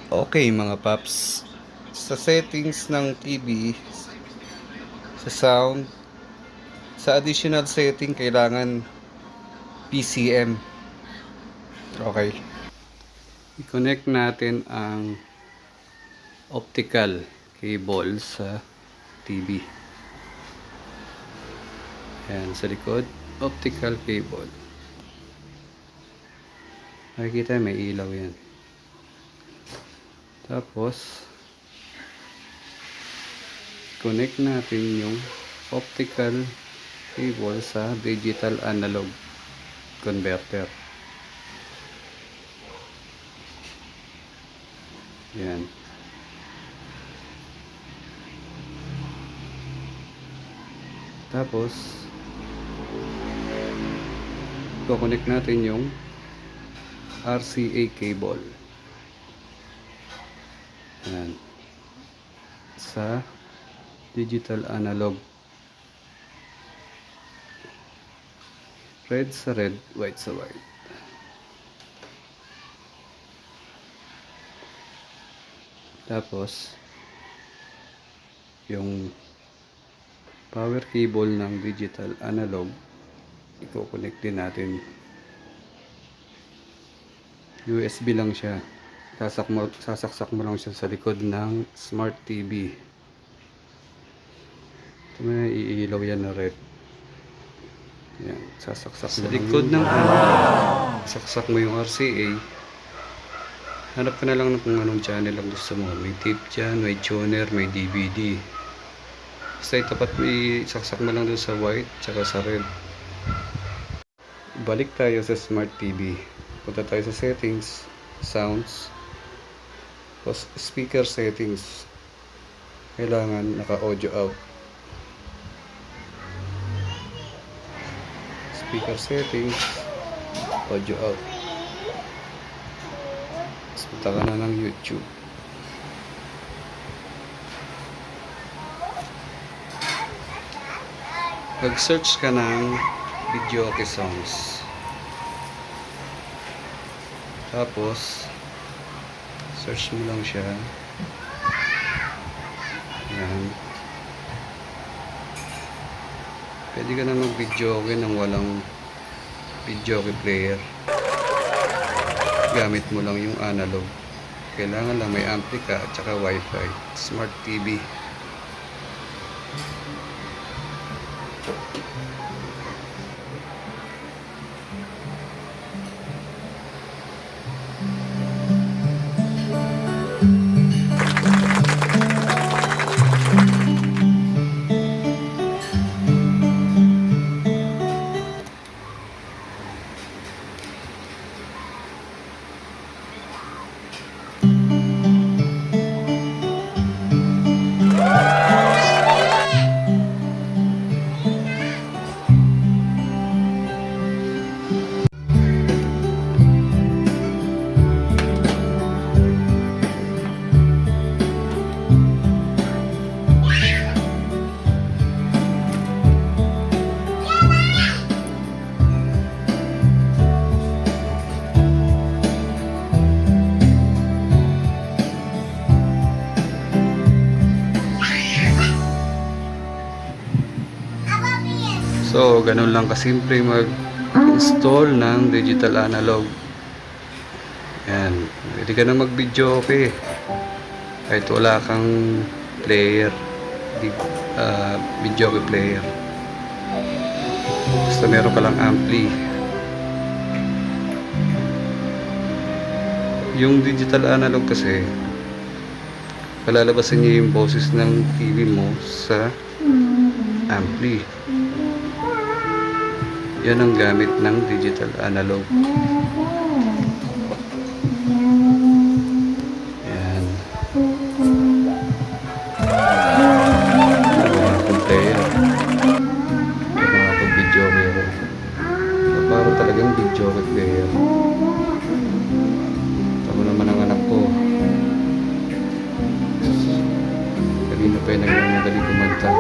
Okay mga paps, sa settings ng TV, sa sound, sa additional setting kailangan PCM. Okay. I-connect natin ang optical cable sa TV. Ayan, sa likod, optical cable. Makikita may ilaw yan. Tapos connect natin yung optical cable sa digital analog converter. Yan. Tapos connect natin yung RCA cable. Yan. Sa digital analog. Red sa red, white sa white. Tapos yung power cable ng digital analog i-connect din natin. USB lang siya. Sasaksak mo lang siya sa likod ng smart TV. Ito may iilaw yan na red. Yan, sasaksak sa likod ng saksak mo yung RCA. Hanap ka na lang kung anong channel ang gusto mo. May tape dyan, may tuner, may DVD. Basta itapat mo, saksak mo lang doon sa white tsaka sa red. Balik tayo sa smart TV. Punta tayo sa settings, sounds, speaker settings. Kailangan naka-audio out. Speaker settings, audio out. Tapos punta ka na ng YouTube. Mag-search ka ng video songs. Tapos search mo lang siya. Yan. Pwede ka na mag-video ng walang video player. Gamit mo lang yung analog. Kailangan lang may ampli ka at saka wifi. Smart TV. So, ganun lang kasimple mag-install ng digital analog. Yan. Pwede ka na mag-video okay. Kahit wala kang player, video player. Basta meron ka lang ampli. Yung digital analog kasi, palalabasin niya yung boses ng TV mo sa ampli. Yan ang gamit ng digital analog. Yan. Wala akong player. Wala akong video player. Para talagang video player. Tama naman ang anak ko. Kanina pa yung nagmamadali kumanta.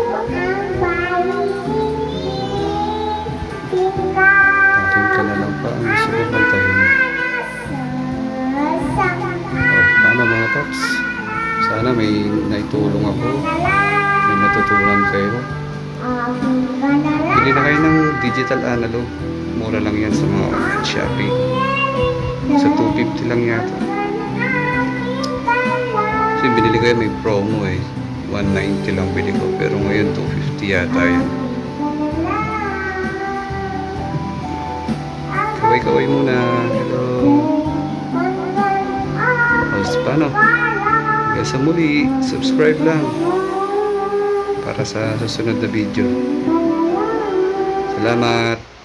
Akin ka na lang pa ang gusto ko kantahin. may naitulong ako. May natutunan kayo. Bili na kayo ng digital analog. Mura lang yan sa mga Shopee. Sa 250 lang yata. Kasi binili ko yan, may promo eh. 190 lang bili ko. Pero ngayon 250 yata yan. Kaway-kaway muna. Hello. How's paano? Kaya sa muli, subscribe lang para sa susunod na video. Salamat.